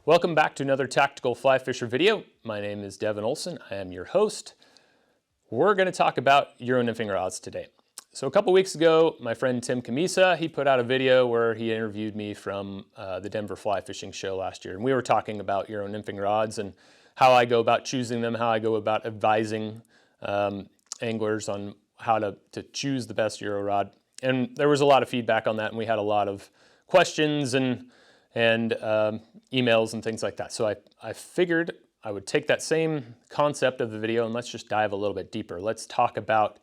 Welcome back to another Tactical Fly Fisher video. My name is Devin Olson. I am your host. We're going to talk about Euro nymphing rods today. So a couple weeks ago, my friend Tim Camisa, he put out a video where he interviewed me from the Denver Fly Fishing Show last year. And we were talking about Euro nymphing rods and how I go about choosing them, how I go about advising anglers on how to choose the best Euro rod. And there was a lot of feedback on that, and we had a lot of questions and emails and things like that. So I figured I would take that same concept of the video and let's just dive a little bit deeper. Let's talk about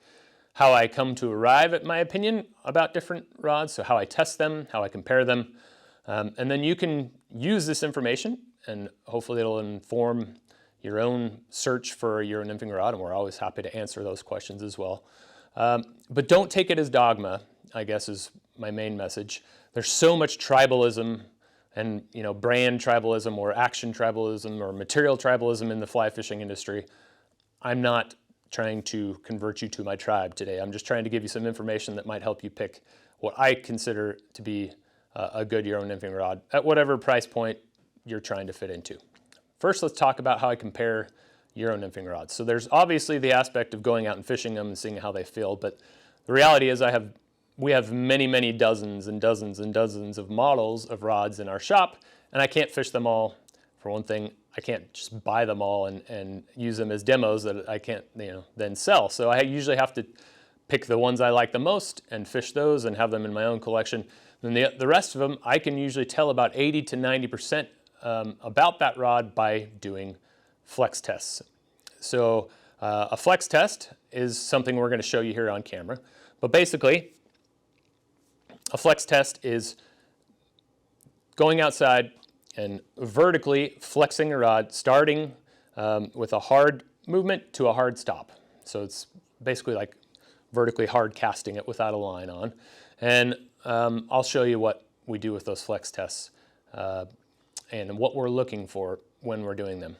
how I come to arrive at my opinion about different rods, so how I test them, how I compare them, and then you can use this information and hopefully it'll inform your own search for a Euro nymphing rod, and we're always happy to answer those questions as well. But don't take it as dogma, I guess is my main message. There's so much tribalism and brand tribalism or action tribalism or material tribalism in the fly fishing industry. I'm not trying to convert you to my tribe today. I'm just trying to give you some information that might help you pick what I consider to be a good Euro nymphing rod at whatever price point you're trying to fit into. First, let's talk about how I compare Euro nymphing rods. So there's obviously the aspect of going out and fishing them and seeing how they feel, but the reality is we have many dozens and dozens and dozens of models of rods in our shop, and I can't fish them all. For one thing, I can't just buy them all and use them as demos that I can't then sell. So I usually have to pick the ones I like the most and fish those and have them in my own collection. Then the rest of them, I can usually tell about 80 to 90% about that rod by doing flex tests. So a flex test is something we're going to show you here on camera, but basically a flex test is going outside and vertically flexing a rod, starting with a hard movement to a hard stop. So it's basically like vertically hard casting it without a line on. And I'll show you what we do with those flex tests and what we're looking for when we're doing them.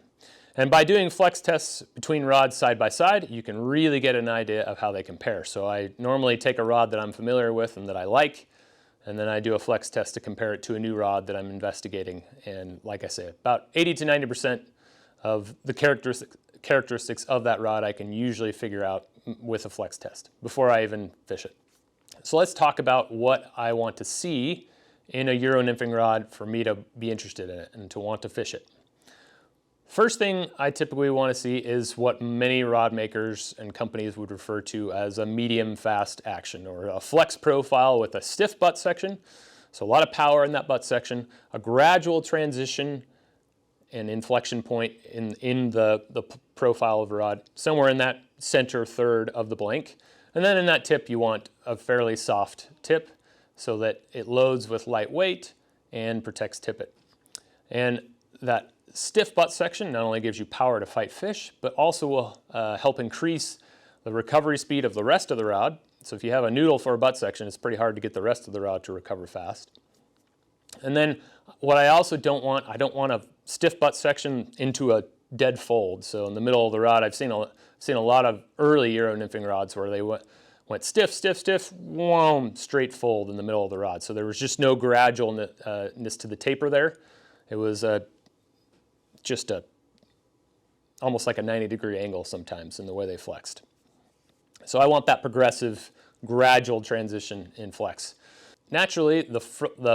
And by doing flex tests between rods side by side, you can really get an idea of how they compare. So I normally take a rod that I'm familiar with and that I like, and then I do a flex test to compare it to a new rod that I'm investigating. And like I said, about 80 to 90% of the characteristics of that rod I can usually figure out with a flex test before I even fish it. So let's talk about what I want to see in a Euro nymphing rod for me to be interested in it and to want to fish it. First thing I typically want to see is what many rod makers and companies would refer to as a medium fast action, or a flex profile with a stiff butt section. So a lot of power in that butt section, a gradual transition and inflection point in the profile of the rod, somewhere in that center third of the blank. And then in that tip you want a fairly soft tip so that it loads with light weight and protects tippet. And that stiff butt section not only gives you power to fight fish, but also will help increase the recovery speed of the rest of the rod. So if you have a noodle for a butt section, it's pretty hard to get the rest of the rod to recover fast. And then what I also don't want a stiff butt section into a dead fold. So in the middle of the rod, I've seen a lot of early Euro nymphing rods where they went stiff, whoom, straight fold in the middle of the rod. So there was just no gradualness to the taper there. It was just almost like a 90-degree angle sometimes in the way they flexed. So I want that progressive, gradual transition in flex. Naturally, the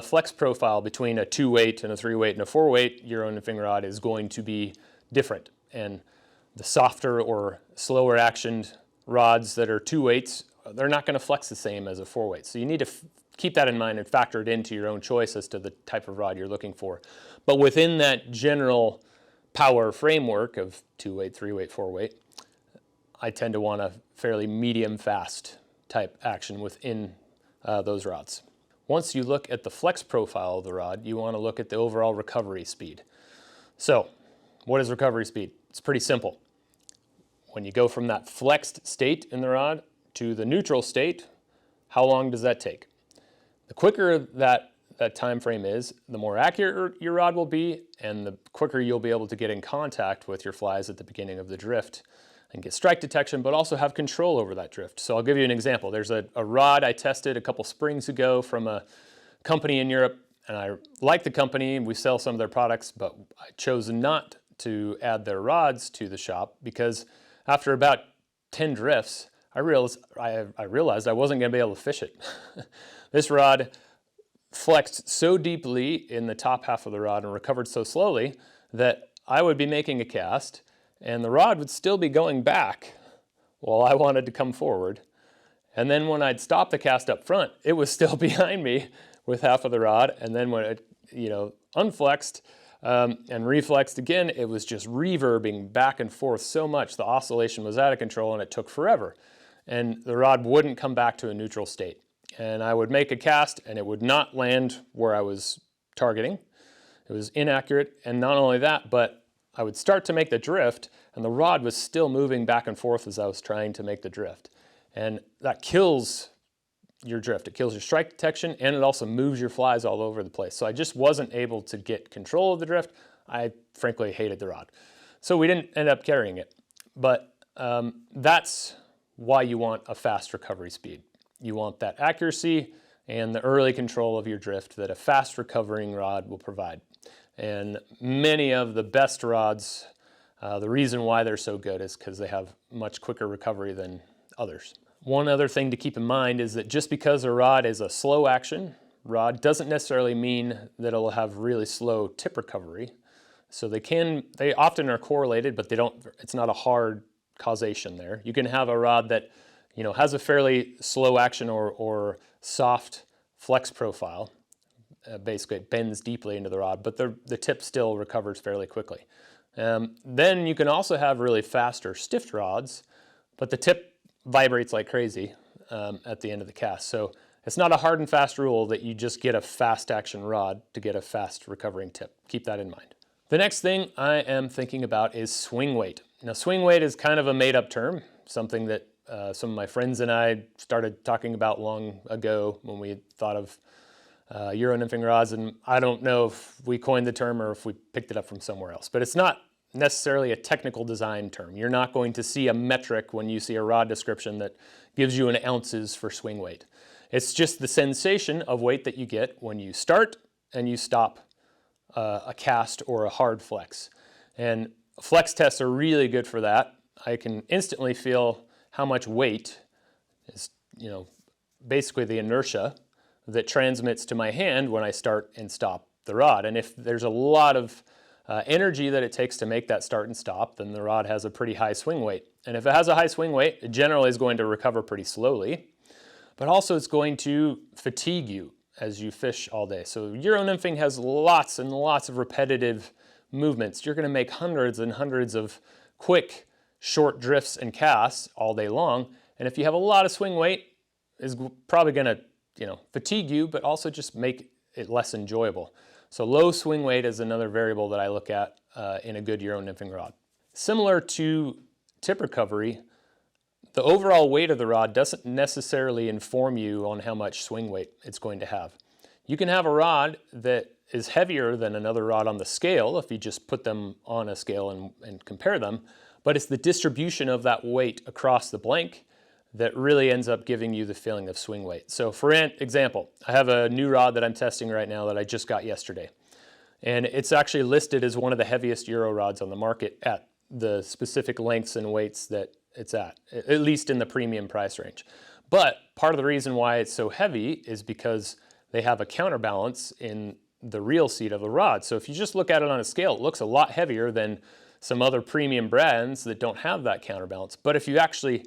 flex profile between a 2-weight and a 3-weight and a 4-weight Euro nymphing rod is going to be different. And the softer or slower actioned rods that are 2-weights, they're not going to flex the same as a 4-weight. So you need to keep that in mind and factor it into your own choice as to the type of rod you're looking for. But within that general power framework of 2-weight, 3-weight, 4-weight, I tend to want a fairly medium fast type action within those rods. Once you look at the flex profile of the rod, you want to look at the overall recovery speed. So what is recovery speed? It's pretty simple. When you go from that flexed state in the rod to the neutral state, how long does that take? The quicker that time frame is, the more accurate your rod will be, and the quicker you'll be able to get in contact with your flies at the beginning of the drift and get strike detection, but also have control over that drift. So I'll give you an example. There's a rod I tested a couple springs ago from a company in Europe, and I like the company. We sell some of their products, but I chose not to add their rods to the shop because after about 10 drifts, I realized I wasn't going to be able to fish it. This rod flexed so deeply in the top half of the rod and recovered so slowly that I would be making a cast and the rod would still be going back while I wanted to come forward. And then when I'd stop the cast up front, it was still behind me with half of the rod. And then when it, unflexed and reflexed again, it was just reverbing back and forth so much. The oscillation was out of control and it took forever. And the rod wouldn't come back to a neutral state. And I would make a cast and it would not land where I was targeting. It was inaccurate. And not only that, but I would start to make the drift and the rod was still moving back and forth as I was trying to make the drift. And that kills your drift. It kills your strike detection and it also moves your flies all over the place. So I just wasn't able to get control of the drift. I frankly hated the rod. So we didn't end up carrying it. But that's why you want a fast recovery speed. You want that accuracy and the early control of your drift that a fast recovering rod will provide. And many of the best rods, the reason why they're so good is because they have much quicker recovery than others. One other thing to keep in mind is that just because a rod is a slow action rod doesn't necessarily mean that it'll have really slow tip recovery. So they often are correlated, but it's not a hard causation there. You can have a rod that has a fairly slow action or soft flex profile. Basically it bends deeply into the rod, but the tip still recovers fairly quickly. Then you can also have really fast or stiff rods, but the tip vibrates like crazy at the end of the cast. So it's not a hard and fast rule that you just get a fast action rod to get a fast recovering tip. Keep that in mind. The next thing I am thinking about is swing weight. Now swing weight is kind of a made up term, something that some of my friends and I started talking about long ago when we thought of Euro nymphing rods, and I don't know if we coined the term or if we picked it up from somewhere else, but it's not necessarily a technical design term. You're not going to see a metric when you see a rod description that gives you an ounces for swing weight. It's just the sensation of weight that you get when you start and you stop a cast or a hard flex. And flex tests are really good for that. I can instantly feel how much weight is, basically the inertia that transmits to my hand when I start and stop the rod. And if there's a lot of energy that it takes to make that start and stop, then the rod has a pretty high swing weight. And if it has a high swing weight, it generally is going to recover pretty slowly, but also it's going to fatigue you as you fish all day. So Euro nymphing has lots and lots of repetitive movements. You're going to make hundreds and hundreds of quick, short drifts and casts all day long. And if you have a lot of swing weight, it's probably going to fatigue you, but also just make it less enjoyable. So low swing weight is another variable that I look at in a good Euro nymphing rod. Similar to tip recovery, the overall weight of the rod doesn't necessarily inform you on how much swing weight it's going to have. You can have a rod that is heavier than another rod on the scale if you just put them on a scale and compare them, but it's the distribution of that weight across the blank that really ends up giving you the feeling of swing weight. So for example, I have a new rod that I'm testing right now that I just got yesterday. And it's actually listed as one of the heaviest Euro rods on the market at the specific lengths and weights that it's at least in the premium price range. But part of the reason why it's so heavy is because they have a counterbalance in the reel seat of the rod. So if you just look at it on a scale, it looks a lot heavier than some other premium brands that don't have that counterbalance. But if you actually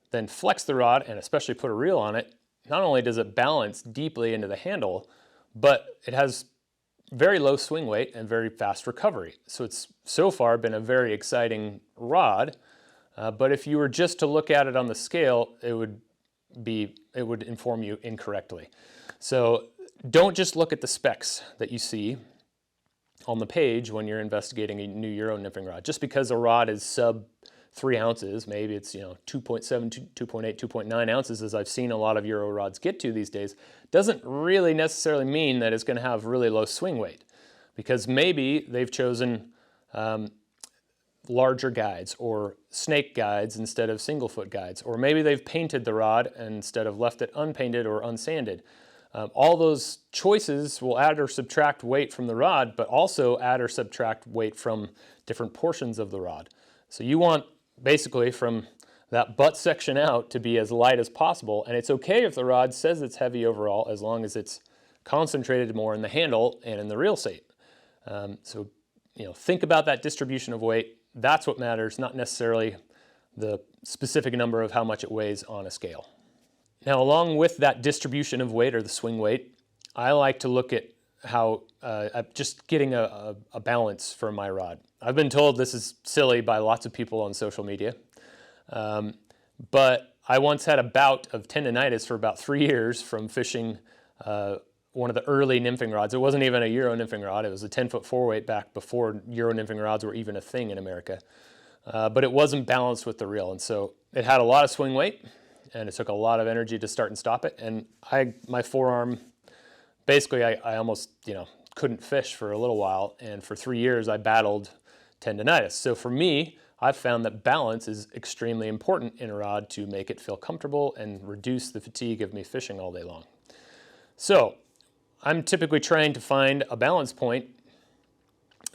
then flex the rod and especially put a reel on it, not only does it balance deeply into the handle, but it has very low swing weight and very fast recovery. So it's so far been a very exciting rod, but if you were just to look at it on the scale, it would inform you incorrectly. So don't just look at the specs that you see on the page when you're investigating a new Euro nymphing rod. Just because a rod is sub 3 ounces, maybe it's 2.7, 2.8, 2.9 ounces, as I've seen a lot of Euro rods get to these days, doesn't really necessarily mean that it's going to have really low swing weight, because maybe they've chosen larger guides or snake guides instead of single foot guides, or maybe they've painted the rod instead of left it unpainted or unsanded. All those choices will add or subtract weight from the rod, but also add or subtract weight from different portions of the rod. So you want basically from that butt section out to be as light as possible, and it's okay if the rod says it's heavy overall as long as it's concentrated more in the handle and in the reel state. So think about that distribution of weight. That's what matters, not necessarily the specific number of how much it weighs on a scale. Now, along with that distribution of weight or the swing weight, I like to look at how just getting a balance for my rod. I've been told this is silly by lots of people on social media, but I once had a bout of tendonitis for about 3 years from fishing one of the early nymphing rods. It wasn't even a Euro nymphing rod. It was a 10-foot 4-weight back before Euro nymphing rods were even a thing in America. But it wasn't balanced with the reel, and so it had a lot of swing weight, and it took a lot of energy to start and stop it. And my forearm, basically, I almost couldn't fish for a little while, and for 3 years I battled tendonitis. So for me, I've found that balance is extremely important in a rod to make it feel comfortable and reduce the fatigue of me fishing all day long. So I'm typically trying to find a balance point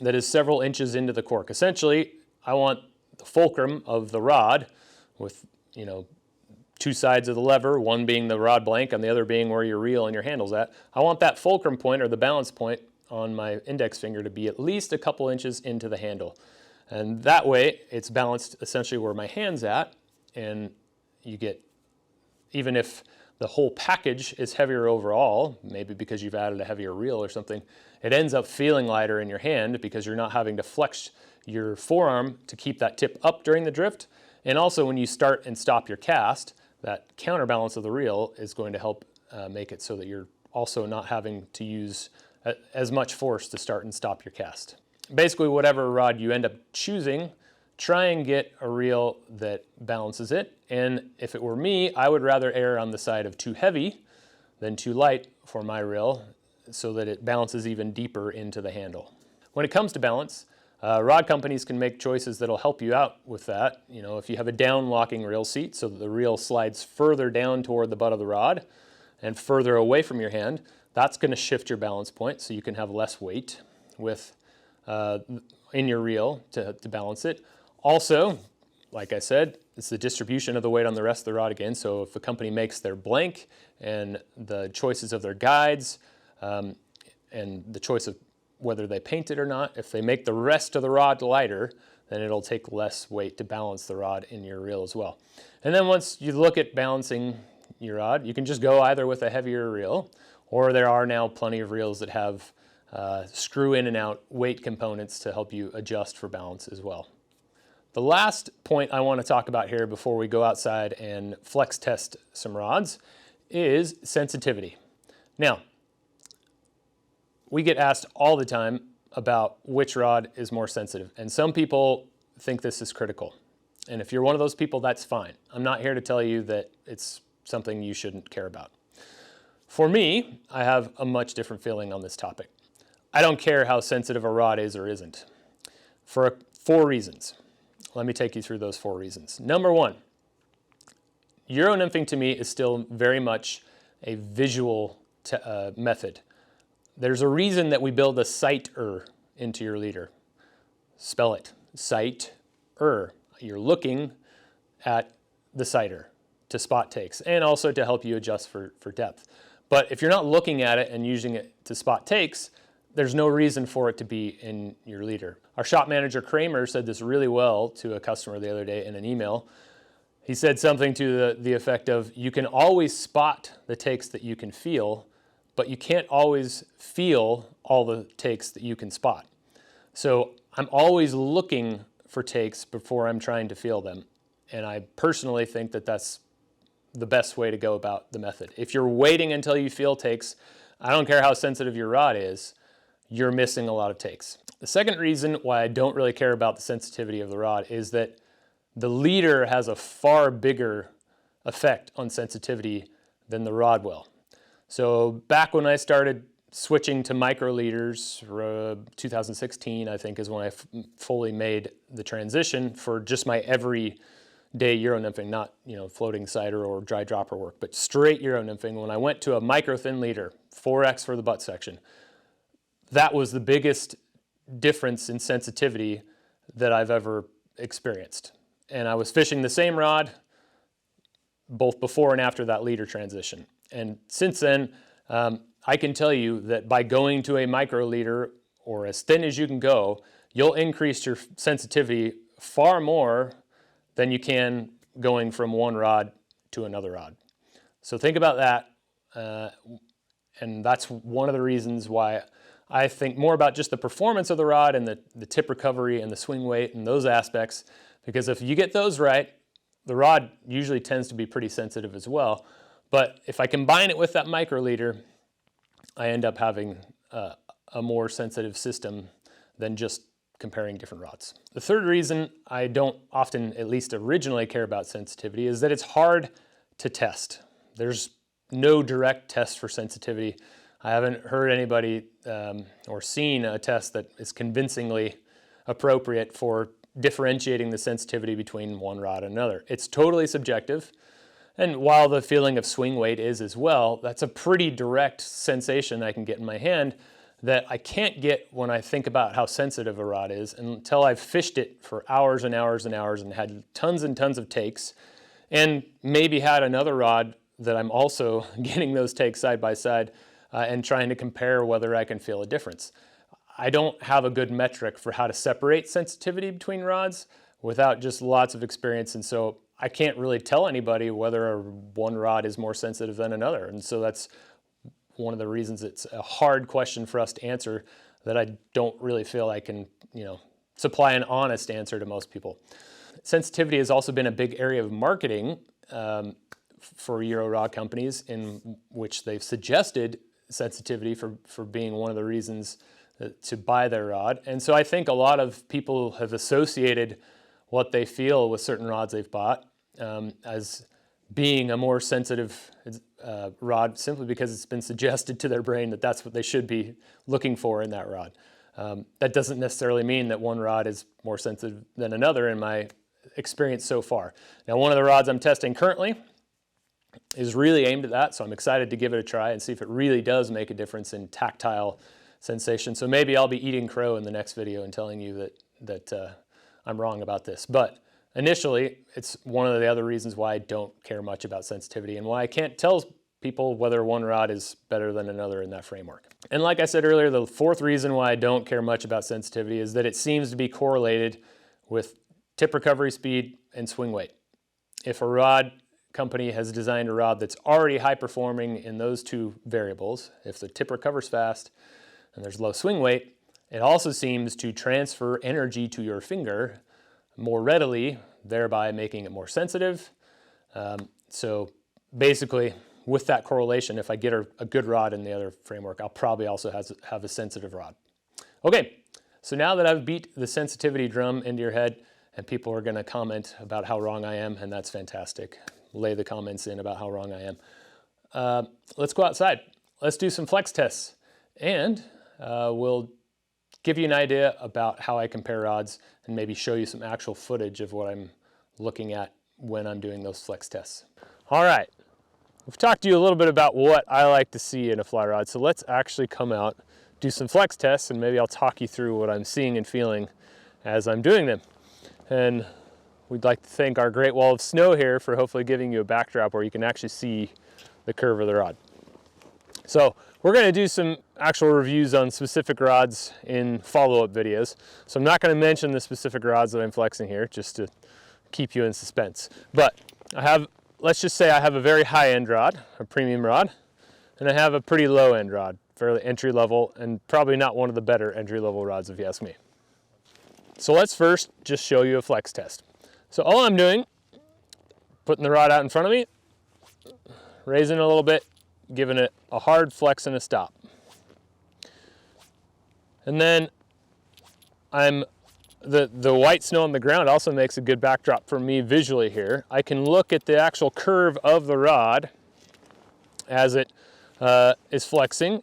that is several inches into the cork. Essentially, I want the fulcrum of the rod with, two sides of the lever, one being the rod blank and the other being where your reel and your handle's at. I want that fulcrum point or the balance point on my index finger to be at least a couple inches into the handle. And that way it's balanced essentially where my hand's at, and you get, even if the whole package is heavier overall, maybe because you've added a heavier reel or something, it ends up feeling lighter in your hand because you're not having to flex your forearm to keep that tip up during the drift. And also when you start and stop your cast, that counterbalance of the reel is going to help make it so that you're also not having to use as much force to start and stop your cast. Basically, whatever rod you end up choosing, try and get a reel that balances it. And if it were me, I would rather err on the side of too heavy than too light for my reel so that it balances even deeper into the handle. When it comes to balance, rod companies can make choices that'll help you out with that. If you have a down locking reel seat so that the reel slides further down toward the butt of the rod and further away from your hand, that's going to shift your balance point so you can have less weight in your reel to balance it. Also, like I said, it's the distribution of the weight on the rest of the rod again. So if a company makes their blank and the choices of their guides and the choice of whether they paint it or not, if they make the rest of the rod lighter, then it'll take less weight to balance the rod in your reel as well. And then once you look at balancing your rod, you can just go either with a heavier reel, or there are now plenty of reels that have screw in and out weight components to help you adjust for balance as well. The last point I want to talk about here before we go outside and flex test some rods is sensitivity. Now, we get asked all the time about which rod is more sensitive, and some people think this is critical. And if you're one of those people, that's fine. I'm not here to tell you that it's something you shouldn't care about. For me, I have a much different feeling on this topic. I don't care how sensitive a rod is or isn't, for 4 reasons. Let me take you through those 4 reasons. Number 1, Euro nymphing to me is still very much a visual method. There's a reason that we build a sight-er into your leader. Spell it, sight-er. You're looking at the sighter to spot takes and also to help you adjust for depth. But if you're not looking at it and using it to spot takes, there's no reason for it to be in your leader. Our shop manager Kramer said this really well to a customer the other day in an email. He said something to the effect of, you can always spot the takes that you can feel, but you can't always feel all the takes that you can spot. So I'm always looking for takes before I'm trying to feel them. And I personally think that that's the best way to go about the method. If you're waiting until you feel takes, I don't care how sensitive your rod is, you're missing a lot of takes. The second reason why I don't really care about the sensitivity of the rod is that the leader has a far bigger effect on sensitivity than the rod will. So back when I started switching to micro leaders, 2016 I think is when I fully made the transition for just my every day Euro nymphing, not floating cider or dry dropper work, but straight Euro nymphing. When I went to a micro thin leader, 4x for the butt section, that was the biggest difference in sensitivity that I've ever experienced. And I was fishing the same rod both before and after that leader transition. And since then, I can tell you that by going to a micro leader or as thin as you can go, you'll increase your sensitivity far more than you can going from one rod to another rod. So think about that. And that's one of the reasons why I think more about just the performance of the rod and the tip recovery and the swing weight and those aspects, because if you get those right, the rod usually tends to be pretty sensitive as well. But if I combine it with that micro leader, I end up having a more sensitive system than just comparing different rods. The third reason I don't often, at least originally, care about sensitivity is that it's hard to test. There's no direct test for sensitivity. I haven't heard anybody or seen a test that is convincingly appropriate for differentiating the sensitivity between one rod and another. It's totally subjective. And while the feeling of swing weight is as well, that's a pretty direct sensation I can get in my hand that I can't get when I think about how sensitive a rod is until I've fished it for hours and hours and hours and had tons and tons of takes, and maybe had another rod that I'm also getting those takes side by side and trying to compare whether I can feel a difference. I don't have a good metric for how to separate sensitivity between rods without just lots of experience, and so I can't really tell anybody whether one rod is more sensitive than another. And so that's one of the reasons it's a hard question for us to answer, that I don't really feel I can, supply an honest answer to most people. Sensitivity has also been a big area of marketing for Euro rod companies, in which they've suggested sensitivity for being one of the reasons to buy their rod. And so I think a lot of people have associated what they feel with certain rods they've bought as being a more sensitive rod, simply because it's been suggested to their brain that that's what they should be looking for in that rod. That doesn't necessarily mean that one rod is more sensitive than another in my experience so far. Now, one of the rods I'm testing currently is really aimed at that, so I'm excited to give it a try and see if it really does make a difference in tactile sensation. So maybe I'll be eating crow in the next video and telling you that I'm wrong about this. But initially, it's one of the other reasons why I don't care much about sensitivity and why I can't tell people whether one rod is better than another in that framework. And like I said earlier, the fourth reason why I don't care much about sensitivity is that it seems to be correlated with tip recovery speed and swing weight. If a rod company has designed a rod that's already high performing in those two variables, if the tip recovers fast and there's low swing weight, it also seems to transfer energy to your finger more readily, thereby making it more sensitive. So basically, with that correlation, if I get a good rod in the other framework, I'll probably also have a sensitive rod. Okay, so now that I've beat the sensitivity drum into your head, and people are going to comment about how wrong I am, and that's fantastic. Lay the comments in about how wrong I am. Let's go outside. Let's do some flex tests, and we'll give you an idea about how I compare rods and maybe show you some actual footage of what I'm looking at when I'm doing those flex tests. All right, we've talked to you a little bit about what I like to see in a fly rod, so let's actually come out, do some flex tests, and maybe I'll talk you through what I'm seeing and feeling as I'm doing them. And we'd like to thank our great wall of snow here for hopefully giving you a backdrop where you can actually see the curve of the rod. So we're going to do some actual reviews on specific rods in follow-up videos. So I'm not going to mention the specific rods that I'm flexing here, just to keep you in suspense. But let's just say I have a very high-end rod, a premium rod, and I have a pretty low-end rod, fairly entry-level, and probably not one of the better entry-level rods if you ask me. So let's first just show you a flex test. So all I'm doing, putting the rod out in front of me, raising it a little bit, giving it a hard flex and a stop. And then the white snow on the ground also makes a good backdrop for me visually here. I can look at the actual curve of the rod as it is flexing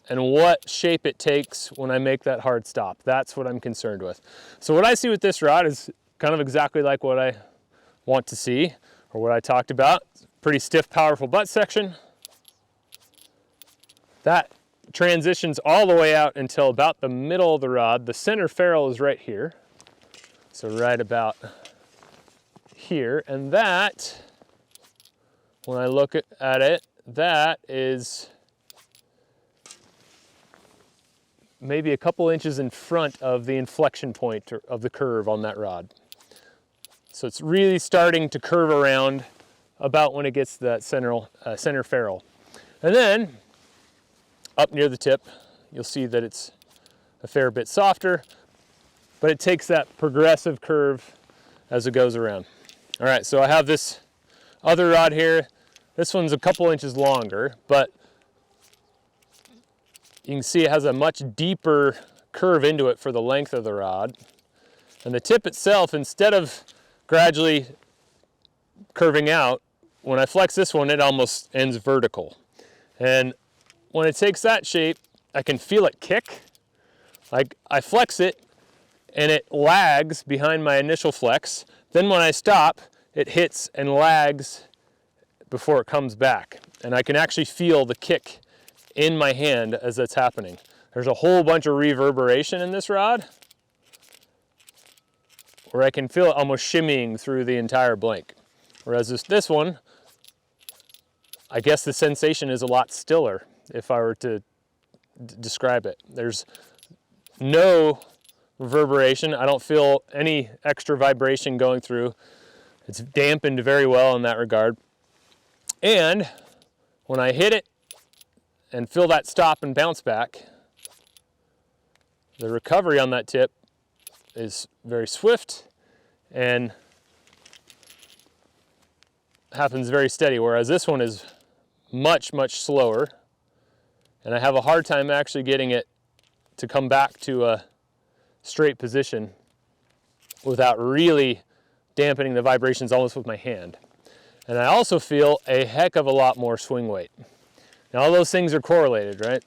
and what shape it takes when I make that hard stop. That's what I'm concerned with. So what I see with this rod is kind of exactly like what want to see, or what I talked about. Pretty stiff, powerful butt section. That transitions all the way out until about the middle of the rod. The center ferrule is right here. So right about here. And that, when I look at it, that is maybe a couple inches in front of the inflection point of the curve on that rod. So it's really starting to curve around about when it gets to that center ferrule. And then up near the tip, you'll see that it's a fair bit softer, but it takes that progressive curve as it goes around. All right, so I have this other rod here. This one's a couple inches longer, but you can see it has a much deeper curve into it for the length of the rod. And the tip itself, instead of gradually curving out, when I flex this one, it almost ends vertical. And when it takes that shape, I can feel it kick. Like I flex it and it lags behind my initial flex. Then when I stop, it hits and lags before it comes back. And I can actually feel the kick in my hand as that's happening. There's a whole bunch of reverberation in this rod where I can feel it almost shimmying through the entire blank. Whereas this one, I guess the sensation is a lot stiller if I were to describe it. There's no reverberation. I don't feel any extra vibration going through. It's dampened very well in that regard. And when I hit it and feel that stop and bounce back, the recovery on that tip is very swift and happens very steady, whereas this one is much, much slower. And I have a hard time actually getting it to come back to a straight position without really dampening the vibrations almost with my hand. And I also feel a heck of a lot more swing weight. Now all those things are correlated, right?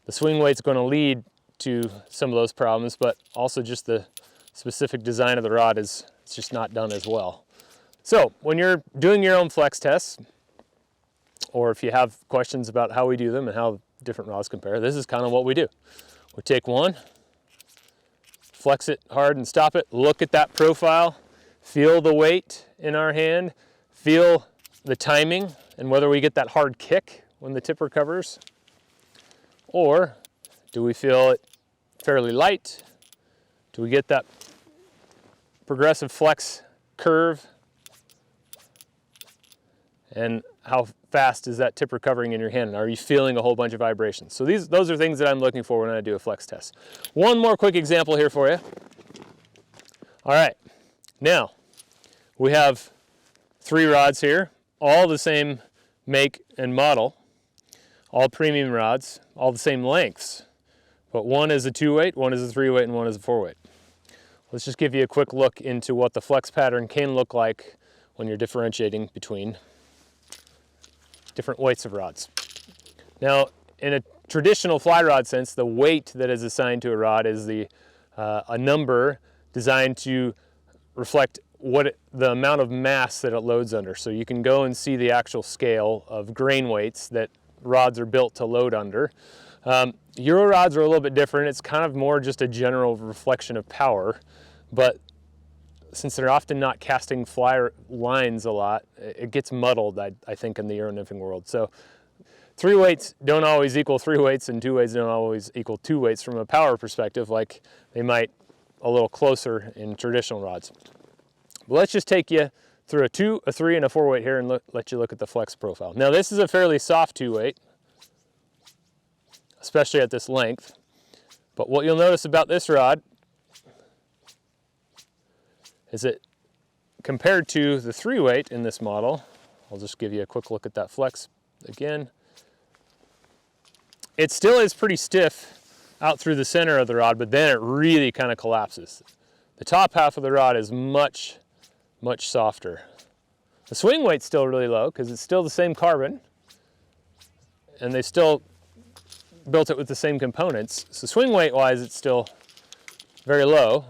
The swing weight's going to lead to some of those problems, but also just the specific design of the rod is it's just not done as well. So when you're doing your own flex tests, or if you have questions about how we do them and how different rods compare, this is kind of what we do. We take one, flex it hard and stop it, look at that profile, feel the weight in our hand, feel the timing and whether we get that hard kick when the tip recovers, or do we feel it fairly light? Do we get that progressive flex curve? And how fast is that tip recovering in your hand? Are you feeling a whole bunch of vibrations? So those are things that I'm looking for when I do a flex test. One more quick example here for you. All right, now we have 3 rods here, all the same make and model, all premium rods, all the same lengths, but one is a 2-weight, one is a 3-weight, and one is a 4-weight. Let's just give you a quick look into what the flex pattern can look like when you're differentiating between different weights of rods. Now, in a traditional fly rod sense, the weight that is assigned to a rod is a number designed to reflect the amount of mass that it loads under. So you can go and see the actual scale of grain weights that rods are built to load under. Euro rods are a little bit different. It's kind of more just a general reflection of power, but since they're often not casting fly lines a lot, it gets muddled, I think, in the Euro nymphing world. So 3 weights don't always equal 3 weights, and 2 weights don't always equal 2 weights from a power perspective, like they might a little closer in traditional rods. But let's just take you through a 2, a 3, and a 4 weight here and let you look at the flex profile. Now this is a fairly soft 2 weight, especially at this length. But what you'll notice about this rod is that compared to the 3 weight in this model, I'll just give you a quick look at that flex again. It still is pretty stiff out through the center of the rod, but then it really kind of collapses. The top half of the rod is much, much softer. The swing weight's still really low because it's still the same carbon, and they still built it with the same components. So swing weight wise, it's still very low,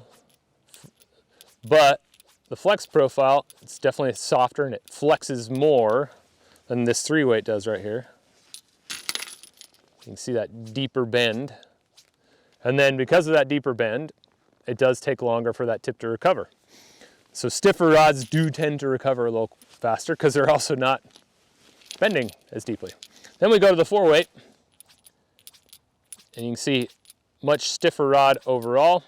but the flex profile, it's definitely softer and it flexes more than this 3-weight does right here. You can see that deeper bend. And then because of that deeper bend, it does take longer for that tip to recover. So stiffer rods do tend to recover a little faster because they're also not bending as deeply. Then we go to the 4-weight, and you can see much stiffer rod overall.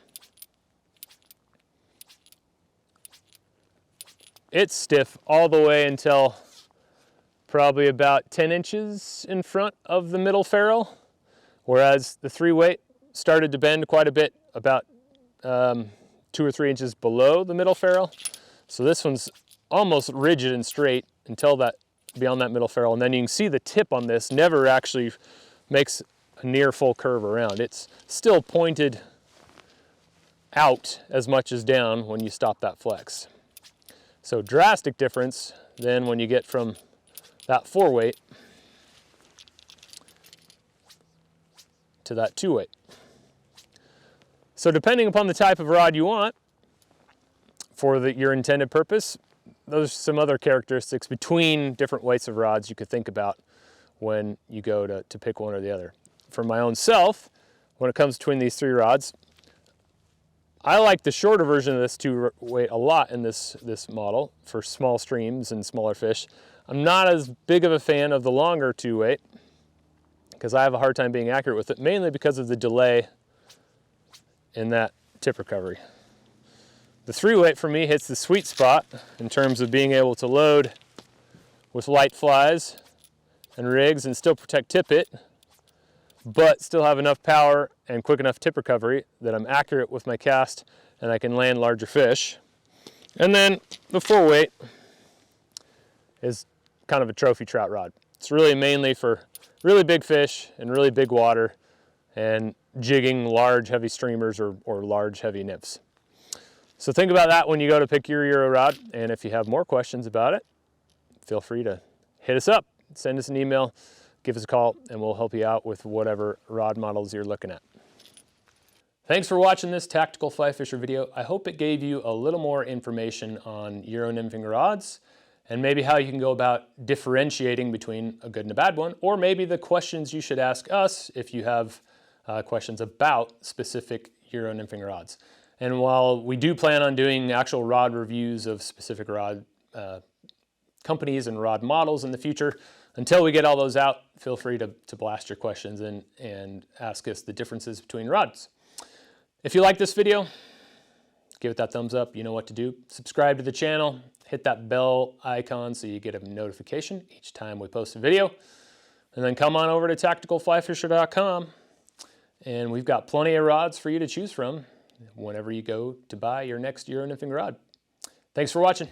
It's stiff all the way until probably about 10 inches in front of the middle ferrule, whereas the 3-weight started to bend quite a bit, about 2 or 3 inches below the middle ferrule. So this one's almost rigid and straight until that, beyond that middle ferrule. And then you can see the tip on this never actually makes a near full curve around. It's still pointed out as much as down when you stop that flex. So drastic difference then when you get from that 4-weight to that 2-weight. So depending upon the type of rod you want for your intended purpose, those are some other characteristics between different weights of rods you could think about when you go to pick one or the other. For my own self, when it comes between these 3 rods, I like the shorter version of this 2-weight a lot in this model for small streams and smaller fish. I'm not as big of a fan of the longer 2-weight because I have a hard time being accurate with it, mainly because of the delay in that tip recovery. The 3-weight for me hits the sweet spot in terms of being able to load with light flies and rigs and still protect tippet, but still have enough power and quick enough tip recovery that I'm accurate with my cast and I can land larger fish. And then the 4-weight is kind of a trophy trout rod. It's really mainly for really big fish and really big water and jigging large heavy streamers or large heavy nymphs. So think about that when you go to pick your Euro rod, and if you have more questions about it, feel free to hit us up, send us an email, give us a call, and we'll help you out with whatever rod models you're looking at. Thanks for watching this tactical fly fisher video. I hope it gave you a little more information on Euro nymphing rods and maybe how you can go about differentiating between a good and a bad one, or maybe the questions you should ask us if you have questions about specific Euro nymphing rods. And while we do plan on doing actual rod reviews of specific rod companies and rod models in the future, until we get all those out, feel free to blast your questions and ask us the differences between rods. If you like this video, give it that thumbs up. You know what to do. Subscribe to the channel. Hit that bell icon so you get a notification each time we post a video. And then come on over to tacticalflyfisher.com. And we've got plenty of rods for you to choose from whenever you go to buy your next Euro nymphing rod. Thanks for watching.